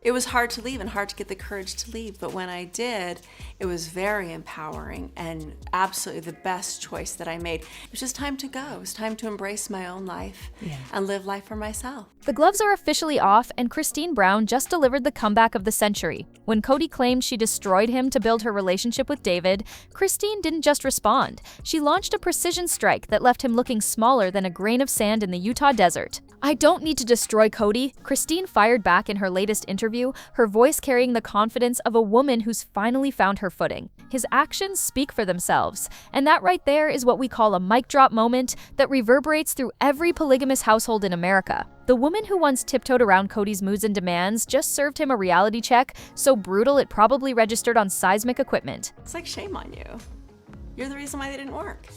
It was hard to leave and hard to get the courage to leave, but when I did, it was very empowering and absolutely the best choice that I made. It was just time to go. It was time to embrace my own life and live life for myself. The gloves are officially off, and Christine Brown just delivered the comeback of the century. When Kody claimed she destroyed him to build her relationship with David, Christine didn't just respond. She launched a precision strike that left him looking smaller than a grain of sand in the Utah desert. "I don't need to destroy Kody," Christine fired back in her latest interview, her voice carrying the confidence of a woman who's finally found her footing. His actions speak for themselves, and that right there is what we call a mic drop moment that reverberates through every polygamous household in America. The woman who once tiptoed around Kody's moods and demands just served him a reality check so brutal it probably registered on seismic equipment. It's like, shame on you. You're the reason why they didn't work.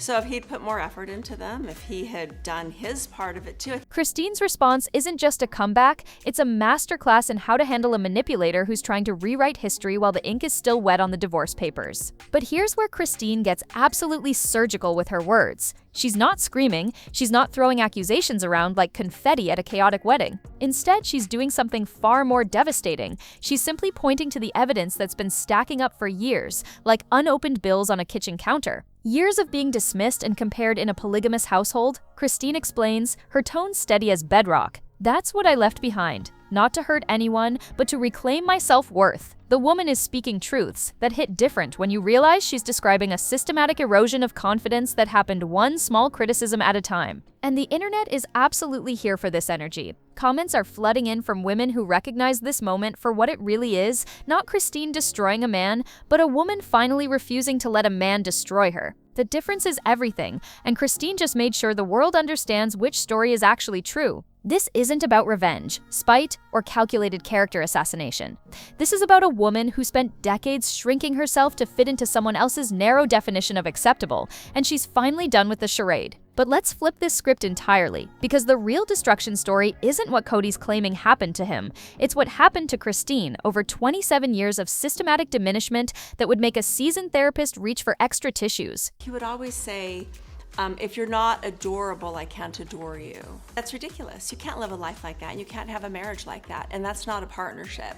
So if he'd put more effort into them, if he had done his part of it too. Christine's response isn't just a comeback, it's a masterclass in how to handle a manipulator who's trying to rewrite history while the ink is still wet on the divorce papers. But here's where Christine gets absolutely surgical with her words. She's not screaming, she's not throwing accusations around like confetti at a chaotic wedding. Instead, she's doing something far more devastating. She's simply pointing to the evidence that's been stacking up for years, like unopened bills on a kitchen counter. Years of being dismissed and compared in a polygamous household, Christine explains, her tone steady as bedrock. "That's what I left behind. Not to hurt anyone, but to reclaim my self-worth." The woman is speaking truths that hit different when you realize she's describing a systematic erosion of confidence that happened one small criticism at a time. And the internet is absolutely here for this energy. Comments are flooding in from women who recognize this moment for what it really is, not Christine destroying a man, but a woman finally refusing to let a man destroy her. The difference is everything, and Christine just made sure the world understands which story is actually true. This isn't about revenge, spite, or calculated character assassination. This is about a woman who spent decades shrinking herself to fit into someone else's narrow definition of acceptable, and she's finally done with the charade. But let's flip this script entirely, because the real destruction story isn't what Kody's claiming happened to him. It's what happened to Christine over 27 years of systematic diminishment that would make a seasoned therapist reach for extra tissues. He would always say, if you're not adorable, I can't adore you. That's ridiculous. You can't live a life like that. You can't have a marriage like that. And that's not a partnership.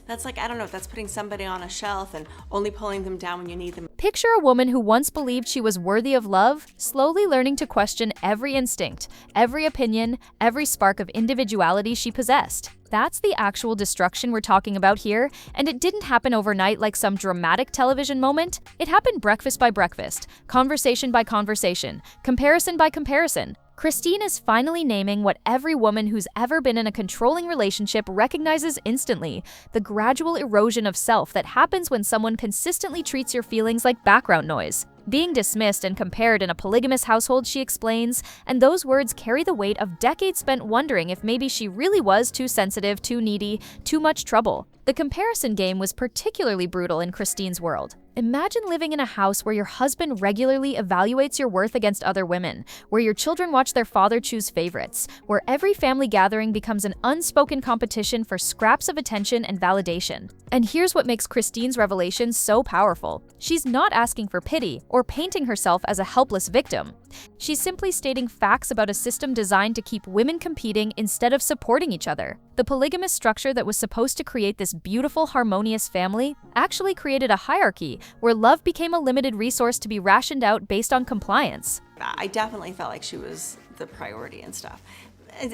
That's like, I don't know, if that's putting somebody on a shelf and only pulling them down when you need them. Picture a woman who once believed she was worthy of love, slowly learning to question every instinct, every opinion, every spark of individuality she possessed. That's the actual destruction we're talking about here, and it didn't happen overnight like some dramatic television moment. It happened breakfast by breakfast, conversation by conversation, comparison by comparison. Christine is finally naming what every woman who's ever been in a controlling relationship recognizes instantly: the gradual erosion of self that happens when someone consistently treats your feelings like background noise. Being dismissed and compared in a polygamous household, she explains, and those words carry the weight of decades spent wondering if maybe she really was too sensitive, too needy, too much trouble. The comparison game was particularly brutal in Christine's world. Imagine living in a house where your husband regularly evaluates your worth against other women, where your children watch their father choose favorites, where every family gathering becomes an unspoken competition for scraps of attention and validation. And here's what makes Christine's revelation so powerful. She's not asking for pity or painting herself as a helpless victim. She's simply stating facts about a system designed to keep women competing instead of supporting each other. The polygamous structure that was supposed to create this beautiful, harmonious family actually created a hierarchy where love became a limited resource to be rationed out based on compliance. I definitely felt like she was the priority and stuff.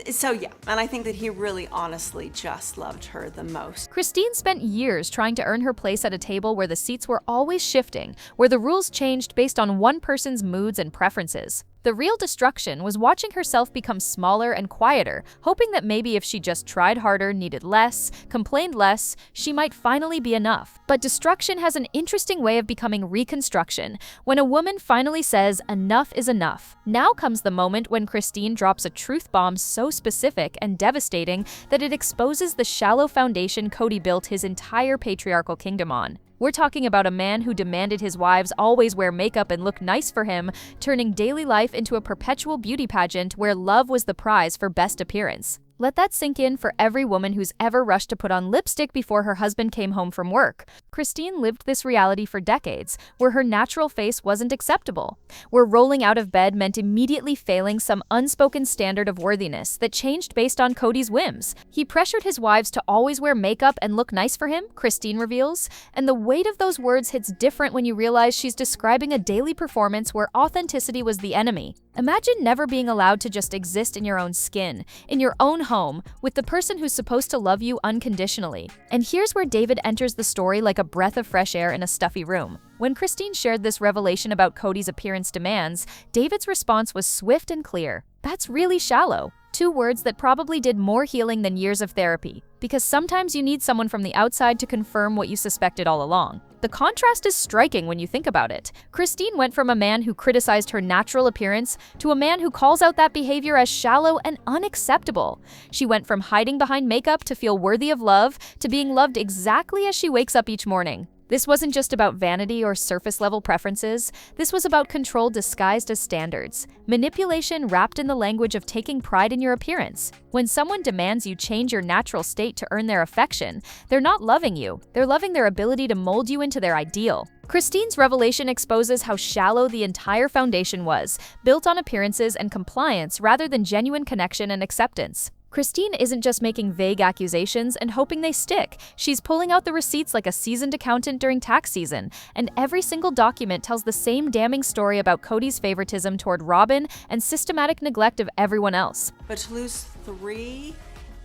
So yeah, and I think that he really honestly just loved her the most. Christine spent years trying to earn her place at a table where the seats were always shifting, where the rules changed based on one person's moods and preferences. The real destruction was watching herself become smaller and quieter, hoping that maybe if she just tried harder, needed less, complained less, she might finally be enough. But destruction has an interesting way of becoming reconstruction. When a woman finally says, "enough is enough," now comes the moment when Christine drops a truth bomb so specific and devastating that it exposes the shallow foundation Kody built his entire patriarchal kingdom on. We're talking about a man who demanded his wives always wear makeup and look nice for him, turning daily life into a perpetual beauty pageant where love was the prize for best appearance. Let that sink in for every woman who's ever rushed to put on lipstick before her husband came home from work. Christine lived this reality for decades, where her natural face wasn't acceptable, where rolling out of bed meant immediately failing some unspoken standard of worthiness that changed based on Kody's whims. He pressured his wives to always wear makeup and look nice for him, Christine reveals, and the weight of those words hits different when you realize she's describing a daily performance where authenticity was the enemy. Imagine never being allowed to just exist in your own skin, in your own home, with the person who's supposed to love you unconditionally. And here's where David enters the story like a breath of fresh air in a stuffy room. When Christine shared this revelation about Kody's appearance demands, David's response was swift and clear. That's really shallow. 2 words that probably did more healing than years of therapy, because sometimes you need someone from the outside to confirm what you suspected all along. The contrast is striking when you think about it. Christine went from a man who criticized her natural appearance to a man who calls out that behavior as shallow and unacceptable. She went from hiding behind makeup to feel worthy of love to being loved exactly as she wakes up each morning. This wasn't just about vanity or surface-level preferences. This was about control disguised as standards. Manipulation wrapped in the language of taking pride in your appearance. When someone demands you change your natural state to earn their affection, they're not loving you. They're loving their ability to mold you into their ideal. Christine's revelation exposes how shallow the entire foundation was, built on appearances and compliance rather than genuine connection and acceptance. Christine isn't just making vague accusations and hoping they stick. She's pulling out the receipts like a seasoned accountant during tax season, and every single document tells the same damning story about Kody's favoritism toward Robin and systematic neglect of everyone else. But to lose 3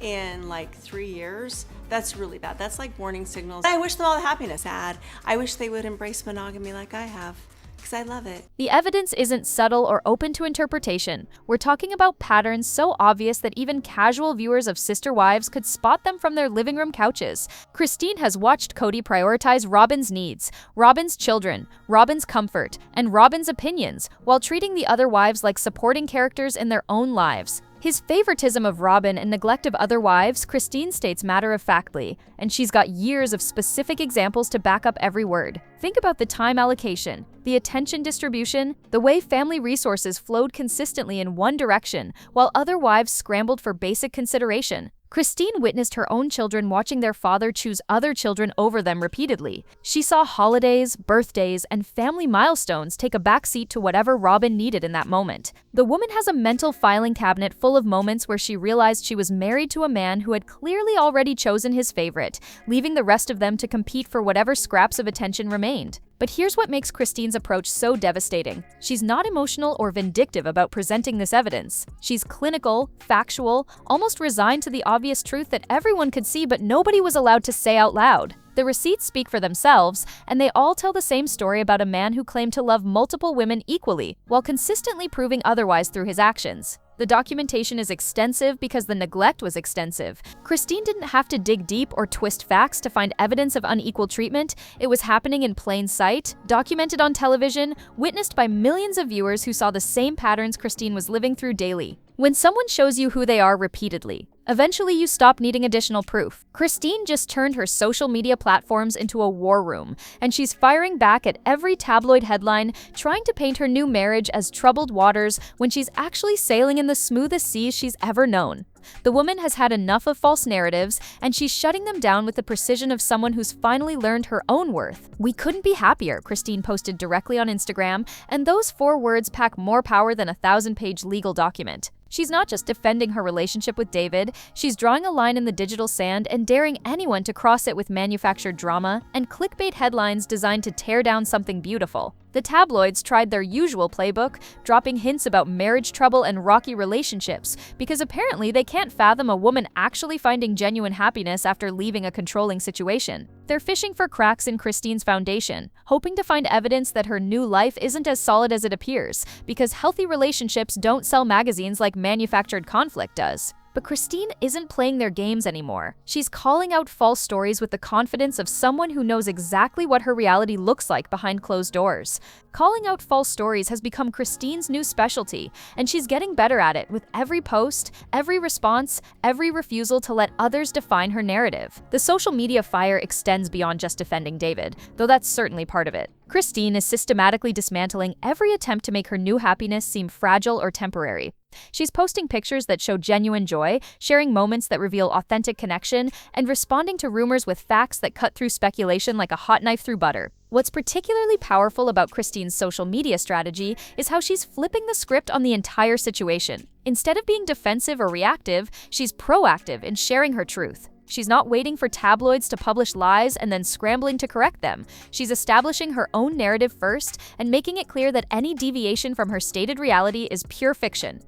in like 3 years, that's really bad. That's like warning signals. I wish them all the happiness. Sad. I wish they would embrace monogamy like I have, because I love it. The evidence isn't subtle or open to interpretation. We're talking about patterns so obvious that even casual viewers of Sister Wives could spot them from their living room couches. Christine has watched Kody prioritize Robin's needs, Robin's children, Robin's comfort, and Robin's opinions, while treating the other wives like supporting characters in their own lives. His favoritism of Robin and neglect of other wives, Christine states matter-of-factly, and she's got years of specific examples to back up every word. Think about the time allocation, the attention distribution, the way family resources flowed consistently in one direction, while other wives scrambled for basic consideration. Christine witnessed her own children watching their father choose other children over them repeatedly. She saw holidays, birthdays, and family milestones take a backseat to whatever Robin needed in that moment. The woman has a mental filing cabinet full of moments where she realized she was married to a man who had clearly already chosen his favorite, leaving the rest of them to compete for whatever scraps of attention remained. But here's what makes Christine's approach so devastating. She's not emotional or vindictive about presenting this evidence. She's clinical, factual, almost resigned to the obvious truth that everyone could see but nobody was allowed to say out loud. The receipts speak for themselves, and they all tell the same story about a man who claimed to love multiple women equally, while consistently proving otherwise through his actions. The documentation is extensive because the neglect was extensive. Christine didn't have to dig deep or twist facts to find evidence of unequal treatment. It was happening in plain sight, documented on television, witnessed by millions of viewers who saw the same patterns Christine was living through daily. When someone shows you who they are repeatedly, eventually you stop needing additional proof. Christine just turned her social media platforms into a war room, and she's firing back at every tabloid headline, trying to paint her new marriage as troubled waters when she's actually sailing in the smoothest seas she's ever known. The woman has had enough of false narratives, and she's shutting them down with the precision of someone who's finally learned her own worth. "We couldn't be happier," Christine posted directly on Instagram, and those 4 words pack more power than a 1,000-page legal document. She's not just defending her relationship with David, she's drawing a line in the digital sand and daring anyone to cross it with manufactured drama and clickbait headlines designed to tear down something beautiful. The tabloids tried their usual playbook, dropping hints about marriage trouble and rocky relationships, because apparently they can't fathom a woman actually finding genuine happiness after leaving a controlling situation. They're fishing for cracks in Christine's foundation, hoping to find evidence that her new life isn't as solid as it appears, because healthy relationships don't sell magazines like manufactured conflict does. But Christine isn't playing their games anymore. She's calling out false stories with the confidence of someone who knows exactly what her reality looks like behind closed doors. Calling out false stories has become Christine's new specialty, and she's getting better at it with every post, every response, every refusal to let others define her narrative. The social media fire extends beyond just defending David, though that's certainly part of it. Christine is systematically dismantling every attempt to make her new happiness seem fragile or temporary. She's posting pictures that show genuine joy, sharing moments that reveal authentic connection, and responding to rumors with facts that cut through speculation like a hot knife through butter. What's particularly powerful about Christine's social media strategy is how she's flipping the script on the entire situation. Instead of being defensive or reactive, she's proactive in sharing her truth. She's not waiting for tabloids to publish lies and then scrambling to correct them. She's establishing her own narrative first and making it clear that any deviation from her stated reality is pure fiction.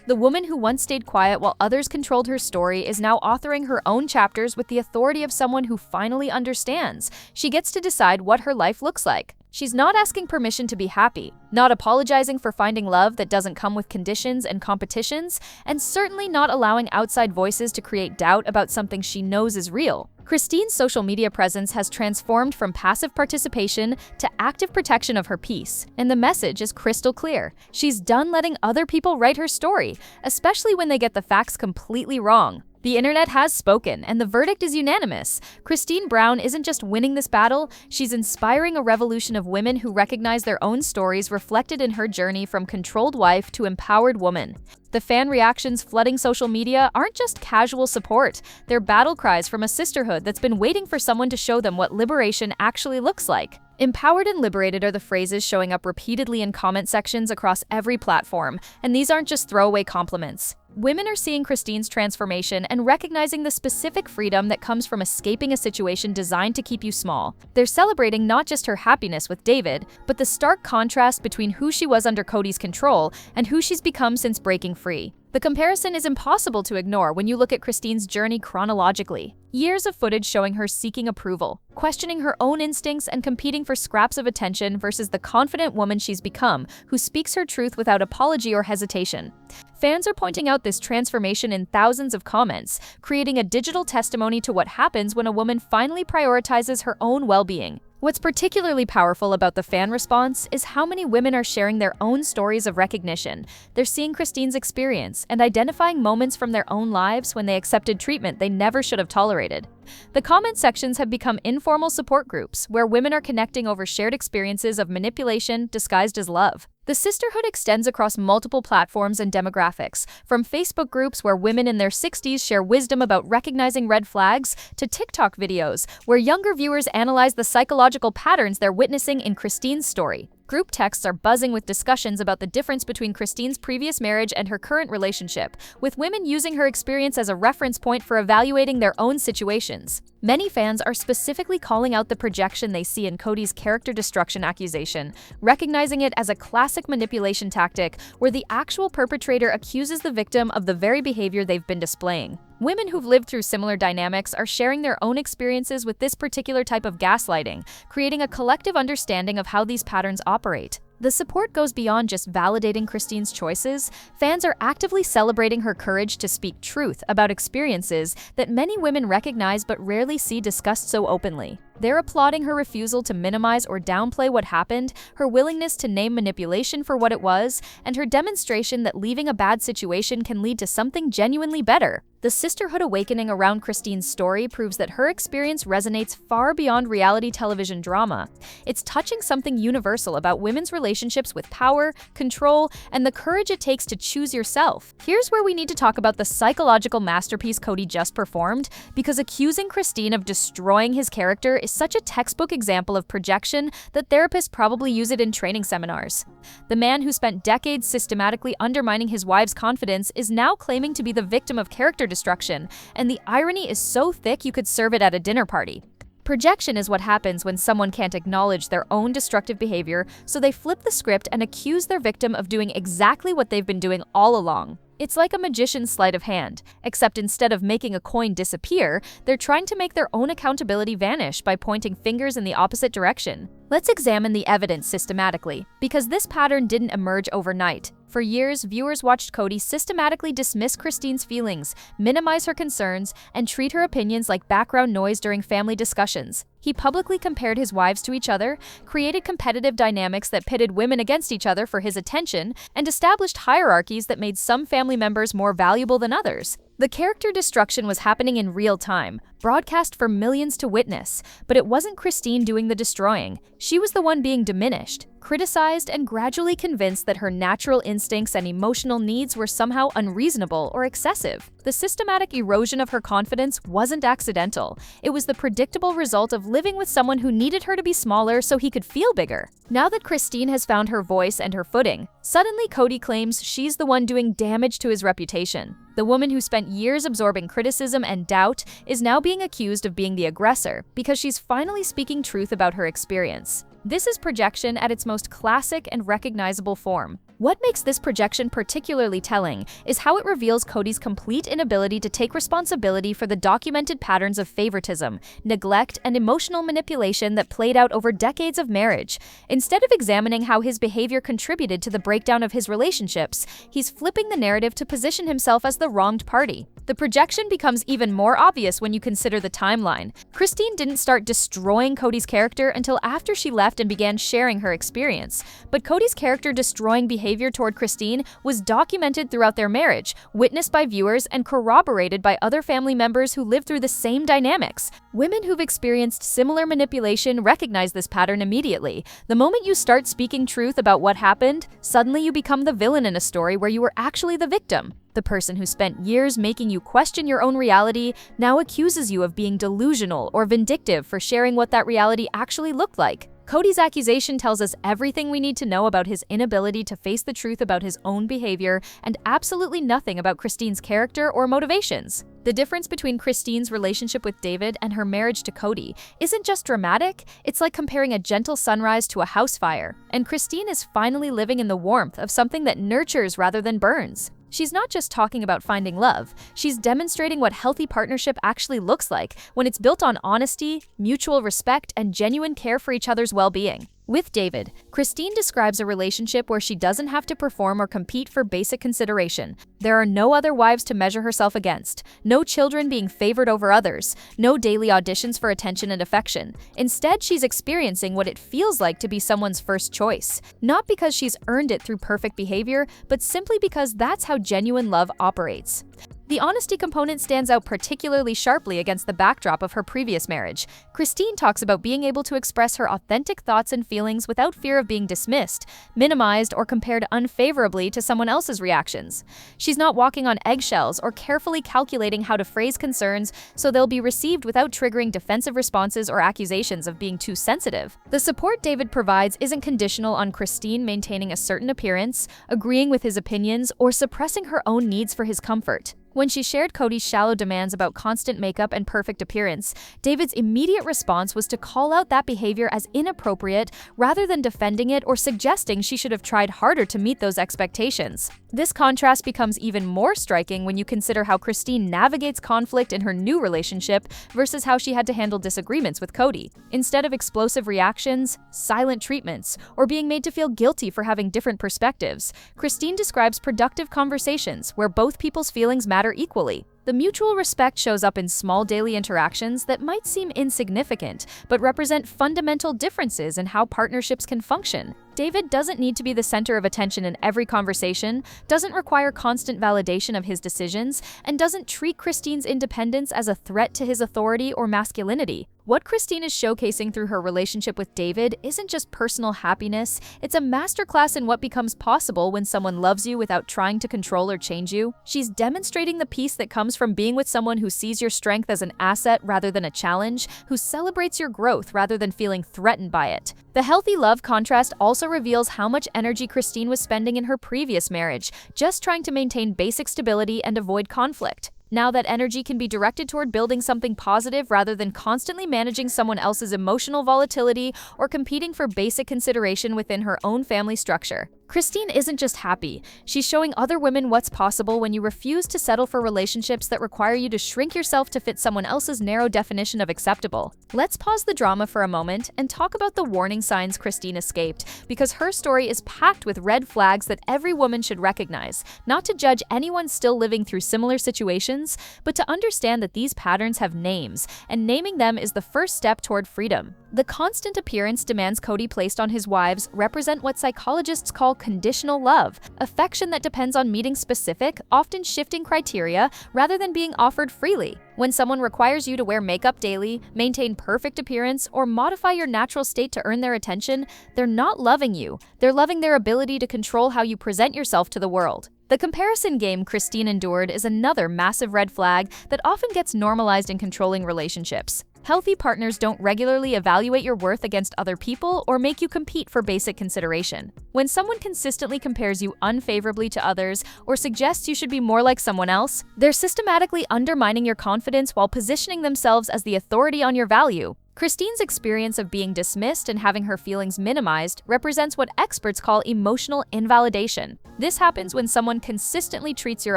The woman who once stayed quiet while others controlled her story is now authoring her own chapters with the authority of someone who finally understands. She gets to decide what her life looks like. She's not asking permission to be happy, not apologizing for finding love that doesn't come with conditions and competitions, and certainly not allowing outside voices to create doubt about something she knows is real. Christine's social media presence has transformed from passive participation to active protection of her peace, and the message is crystal clear. She's done letting other people write her story, especially when they get the facts completely wrong. The internet has spoken, and the verdict is unanimous. Christine Brown isn't just winning this battle, she's inspiring a revolution of women who recognize their own stories reflected in her journey from controlled wife to empowered woman. The fan reactions flooding social media aren't just casual support, they're battle cries from a sisterhood that's been waiting for someone to show them what liberation actually looks like. Empowered and liberated are the phrases showing up repeatedly in comment sections across every platform, and these aren't just throwaway compliments. Women are seeing Christine's transformation and recognizing the specific freedom that comes from escaping a situation designed to keep you small. They're celebrating not just her happiness with David, but the stark contrast between who she was under Kody's control and who she's become since breaking free. The comparison is impossible to ignore when you look at Christine's journey chronologically. Years of footage showing her seeking approval, questioning her own instincts and competing for scraps of attention versus the confident woman she's become, who speaks her truth without apology or hesitation. Fans are pointing out this transformation in thousands of comments, creating a digital testimony to what happens when a woman finally prioritizes her own well-being. What's particularly powerful about the fan response is how many women are sharing their own stories of recognition. They're seeing Christine's experience and identifying moments from their own lives when they accepted treatment they never should have tolerated. The comment sections have become informal support groups where women are connecting over shared experiences of manipulation disguised as love. The sisterhood extends across multiple platforms and demographics, from Facebook groups where women in their 60s share wisdom about recognizing red flags, to TikTok videos where younger viewers analyze the psychological patterns they're witnessing in Christine's story. Group texts are buzzing with discussions about the difference between Christine's previous marriage and her current relationship, with women using her experience as a reference point for evaluating their own situations. Many fans are specifically calling out the projection they see in Kody's character destruction accusation, recognizing it as a classic manipulation tactic where the actual perpetrator accuses the victim of the very behavior they've been displaying. Women who've lived through similar dynamics are sharing their own experiences with this particular type of gaslighting, creating a collective understanding of how these patterns operate. The support goes beyond just validating Christine's choices. Fans are actively celebrating her courage to speak truth about experiences that many women recognize but rarely see discussed so openly. They're applauding her refusal to minimize or downplay what happened, her willingness to name manipulation for what it was, and her demonstration that leaving a bad situation can lead to something genuinely better. The sisterhood awakening around Christine's story proves that her experience resonates far beyond reality television drama. It's touching something universal about women's relationships with power, control, and the courage it takes to choose yourself. Here's where we need to talk about the psychological masterpiece Kody just performed, because accusing Christine of destroying his character is such a textbook example of projection that therapists probably use it in training seminars. The man who spent decades systematically undermining his wife's confidence is now claiming to be the victim of character destruction, and the irony is so thick you could serve it at a dinner party. Projection is what happens when someone can't acknowledge their own destructive behavior, so they flip the script and accuse their victim of doing exactly what they've been doing all along. It's like a magician's sleight of hand, except instead of making a coin disappear, they're trying to make their own accountability vanish by pointing fingers in the opposite direction. Let's examine the evidence systematically, because this pattern didn't emerge overnight. For years, viewers watched Kody systematically dismiss Christine's feelings, minimize her concerns, and treat her opinions like background noise during family discussions. He publicly compared his wives to each other, created competitive dynamics that pitted women against each other for his attention, and established hierarchies that made some family members more valuable than others. The character destruction was happening in real time, broadcast for millions to witness, but it wasn't Christine doing the destroying. She was the one being diminished, criticized, and gradually convinced that her natural instincts and emotional needs were somehow unreasonable or excessive. The systematic erosion of her confidence wasn't accidental. It was the predictable result of living with someone who needed her to be smaller so he could feel bigger. Now that Christine has found her voice and her footing, suddenly Kody claims she's the one doing damage to his reputation. The woman who spent years absorbing criticism and doubt is now being accused of being the aggressor because she's finally speaking truth about her experience. This is projection at its most classic and recognizable form. What makes this projection particularly telling is how it reveals Kody's complete inability to take responsibility for the documented patterns of favoritism, neglect, and emotional manipulation that played out over decades of marriage. Instead of examining how his behavior contributed to the breakdown of his relationships, he's flipping the narrative to position himself as the wronged party. The projection becomes even more obvious when you consider the timeline. Christine didn't start destroying Kody's character until after she left and began sharing her experience. But Kody's character destroying behavior toward Christine was documented throughout their marriage, witnessed by viewers, and corroborated by other family members who lived through the same dynamics. Women who've experienced similar manipulation recognize this pattern immediately. The moment you start speaking truth about what happened, suddenly you become the villain in a story where you were actually the victim. The person who spent years making you question your own reality now accuses you of being delusional or vindictive for sharing what that reality actually looked like. Kody's accusation tells us everything we need to know about his inability to face the truth about his own behavior and absolutely nothing about Christine's character or motivations. The difference between Christine's relationship with David and her marriage to Kody isn't just dramatic, it's like comparing a gentle sunrise to a house fire. And Christine is finally living in the warmth of something that nurtures rather than burns. She's not just talking about finding love, she's demonstrating what healthy partnership actually looks like when it's built on honesty, mutual respect, and genuine care for each other's well-being. With David, Christine describes a relationship where she doesn't have to perform or compete for basic consideration. There are no other wives to measure herself against, no children being favored over others, no daily auditions for attention and affection. Instead, she's experiencing what it feels like to be someone's first choice, not because she's earned it through perfect behavior, but simply because that's how genuine love operates. The honesty component stands out particularly sharply against the backdrop of her previous marriage. Christine talks about being able to express her authentic thoughts and feelings without fear of being dismissed, minimized, or compared unfavorably to someone else's reactions. She's not walking on eggshells or carefully calculating how to phrase concerns so they'll be received without triggering defensive responses or accusations of being too sensitive. The support David provides isn't conditional on Christine maintaining a certain appearance, agreeing with his opinions, or suppressing her own needs for his comfort. When she shared Kody's shallow demands about constant makeup and perfect appearance, David's immediate response was to call out that behavior as inappropriate rather than defending it or suggesting she should have tried harder to meet those expectations. This contrast becomes even more striking when you consider how Christine navigates conflict in her new relationship versus how she had to handle disagreements with Kody. Instead of explosive reactions, silent treatments, or being made to feel guilty for having different perspectives, Christine describes productive conversations where both people's feelings matter equally. The mutual respect shows up in small daily interactions that might seem insignificant, but represent fundamental differences in how partnerships can function. David doesn't need to be the center of attention in every conversation, doesn't require constant validation of his decisions, and doesn't treat Christine's independence as a threat to his authority or masculinity. What Christine is showcasing through her relationship with David isn't just personal happiness, it's a masterclass in what becomes possible when someone loves you without trying to control or change you. She's demonstrating the peace that comes from being with someone who sees your strength as an asset rather than a challenge, who celebrates your growth rather than feeling threatened by it. The healthy love contrast also reveals how much energy Christine was spending in her previous marriage, just trying to maintain basic stability and avoid conflict. Now that energy can be directed toward building something positive rather than constantly managing someone else's emotional volatility or competing for basic consideration within her own family structure. Christine isn't just happy, she's showing other women what's possible when you refuse to settle for relationships that require you to shrink yourself to fit someone else's narrow definition of acceptable. Let's pause the drama for a moment and talk about the warning signs Christine escaped, because her story is packed with red flags that every woman should recognize, not to judge anyone still living through similar situations, but to understand that these patterns have names, and naming them is the first step toward freedom. The constant appearance demands Kody placed on his wives represent what psychologists call conditional love, affection that depends on meeting specific, often shifting criteria rather than being offered freely. When someone requires you to wear makeup daily, maintain perfect appearance, or modify your natural state to earn their attention, they're not loving you. They're loving their ability to control how you present yourself to the world. The comparison game Christine endured is another massive red flag that often gets normalized in controlling relationships. Healthy partners don't regularly evaluate your worth against other people or make you compete for basic consideration. When someone consistently compares you unfavorably to others or suggests you should be more like someone else, they're systematically undermining your confidence while positioning themselves as the authority on your value. Christine's experience of being dismissed and having her feelings minimized represents what experts call emotional invalidation. This happens when someone consistently treats your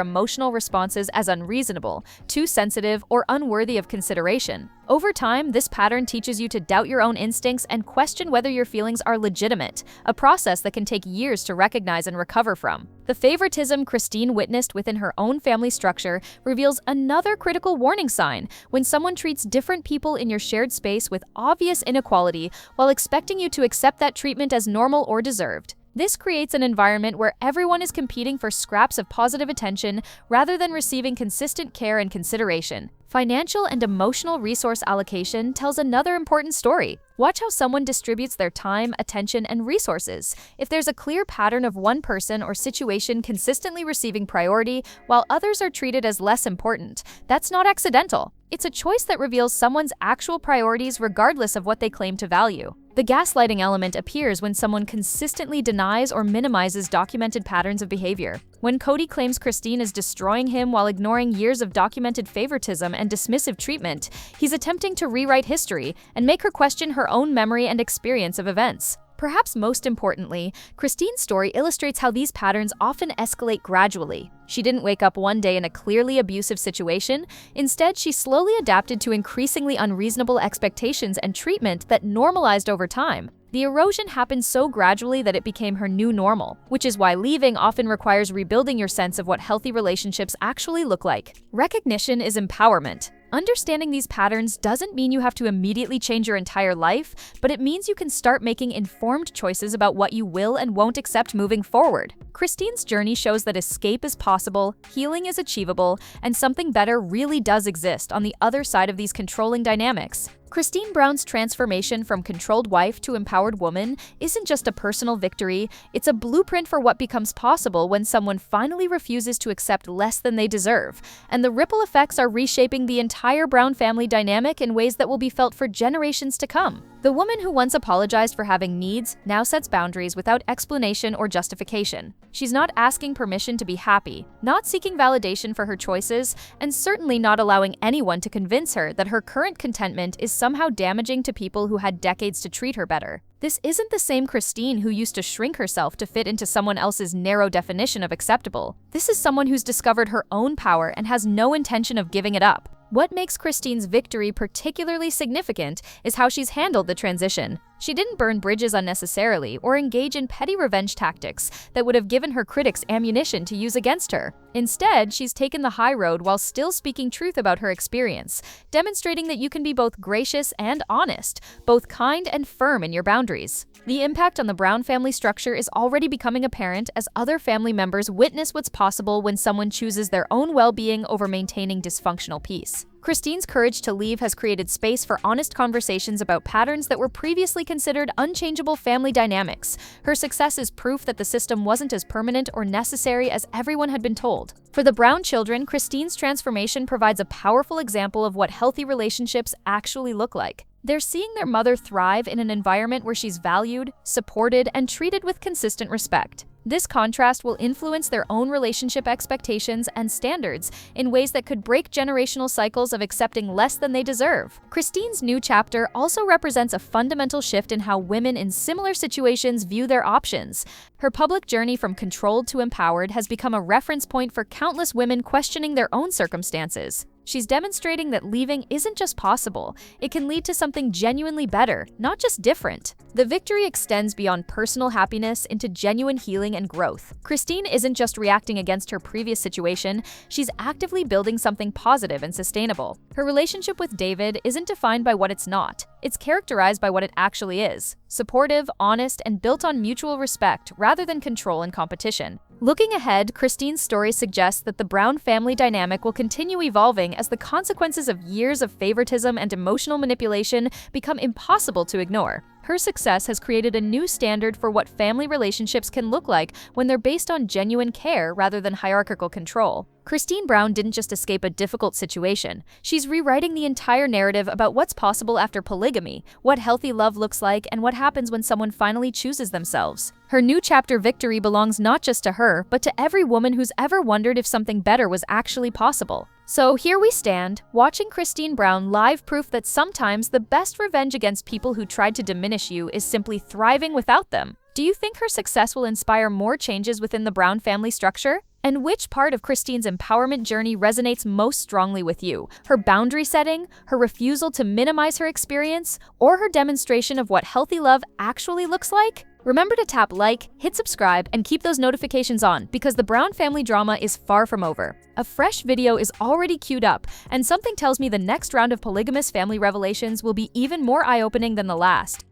emotional responses as unreasonable, too sensitive, or unworthy of consideration. Over time, this pattern teaches you to doubt your own instincts and question whether your feelings are legitimate, a process that can take years to recognize and recover from. The favoritism Christine witnessed within her own family structure reveals another critical warning sign: when someone treats different people in your shared space with obvious inequality while expecting you to accept that treatment as normal or deserved. This creates an environment where everyone is competing for scraps of positive attention rather than receiving consistent care and consideration. Financial and emotional resource allocation tells another important story. Watch how someone distributes their time, attention, and resources. If there's a clear pattern of one person or situation consistently receiving priority while others are treated as less important, that's not accidental. It's a choice that reveals someone's actual priorities regardless of what they claim to value. The gaslighting element appears when someone consistently denies or minimizes documented patterns of behavior. When Kody claims Christine is destroying him while ignoring years of documented favoritism and dismissive treatment, he's attempting to rewrite history and make her question her own memory and experience of events. Perhaps most importantly, Christine's story illustrates how these patterns often escalate gradually. She didn't wake up one day in a clearly abusive situation. Instead, she slowly adapted to increasingly unreasonable expectations and treatment that normalized over time. The erosion happened so gradually that it became her new normal, which is why leaving often requires rebuilding your sense of what healthy relationships actually look like. Recognition is empowerment. Understanding these patterns doesn't mean you have to immediately change your entire life, but it means you can start making informed choices about what you will and won't accept moving forward. Christine's journey shows that escape is possible, healing is achievable, and something better really does exist on the other side of these controlling dynamics. Christine Brown's transformation from controlled wife to empowered woman isn't just a personal victory, it's a blueprint for what becomes possible when someone finally refuses to accept less than they deserve. And the ripple effects are reshaping the entire Brown family dynamic in ways that will be felt for generations to come. The woman who once apologized for having needs now sets boundaries without explanation or justification. She's not asking permission to be happy, not seeking validation for her choices, and certainly not allowing anyone to convince her that her current contentment is somehow damaging to people who had decades to treat her better. This isn't the same Christine who used to shrink herself to fit into someone else's narrow definition of acceptable. This is someone who's discovered her own power and has no intention of giving it up. What makes Christine's victory particularly significant is how she's handled the transition. She didn't burn bridges unnecessarily or engage in petty revenge tactics that would have given her critics ammunition to use against her. Instead, she's taken the high road while still speaking truth about her experience, demonstrating that you can be both gracious and honest, both kind and firm in your boundaries. The impact on the Brown family structure is already becoming apparent as other family members witness what's possible when someone chooses their own well-being over maintaining dysfunctional peace. Christine's courage to leave has created space for honest conversations about patterns that were previously considered unchangeable family dynamics. Her success is proof that the system wasn't as permanent or necessary as everyone had been told. For the Brown children, Christine's transformation provides a powerful example of what healthy relationships actually look like. They're seeing their mother thrive in an environment where she's valued, supported, and treated with consistent respect. This contrast will influence their own relationship expectations and standards in ways that could break generational cycles of accepting less than they deserve. Christine's new chapter also represents a fundamental shift in how women in similar situations view their options. Her public journey from controlled to empowered has become a reference point for countless women questioning their own circumstances. She's demonstrating that leaving isn't just possible, it can lead to something genuinely better, not just different. The victory extends beyond personal happiness into genuine healing and growth. Christine isn't just reacting against her previous situation, she's actively building something positive and sustainable. Her relationship with David isn't defined by what it's not. It's characterized by what it actually is: supportive, honest, and built on mutual respect rather than control and competition. Looking ahead, Christine's story suggests that the Brown family dynamic will continue evolving as the consequences of years of favoritism and emotional manipulation become impossible to ignore. Her success has created a new standard for what family relationships can look like when they're based on genuine care rather than hierarchical control. Christine Brown didn't just escape a difficult situation. She's rewriting the entire narrative about what's possible after polygamy, what healthy love looks like, and what happens when someone finally chooses themselves. Her new chapter victory belongs not just to her, but to every woman who's ever wondered if something better was actually possible. So here we stand, watching Christine Brown live proof that sometimes the best revenge against people who tried to diminish you is simply thriving without them. Do you think her success will inspire more changes within the Brown family structure? And which part of Christine's empowerment journey resonates most strongly with you? Her boundary setting, her refusal to minimize her experience, or her demonstration of what healthy love actually looks like? Remember to tap like, hit subscribe, and keep those notifications on because the Brown family drama is far from over. A fresh video is already queued up, and something tells me the next round of polygamous family revelations will be even more eye-opening than the last.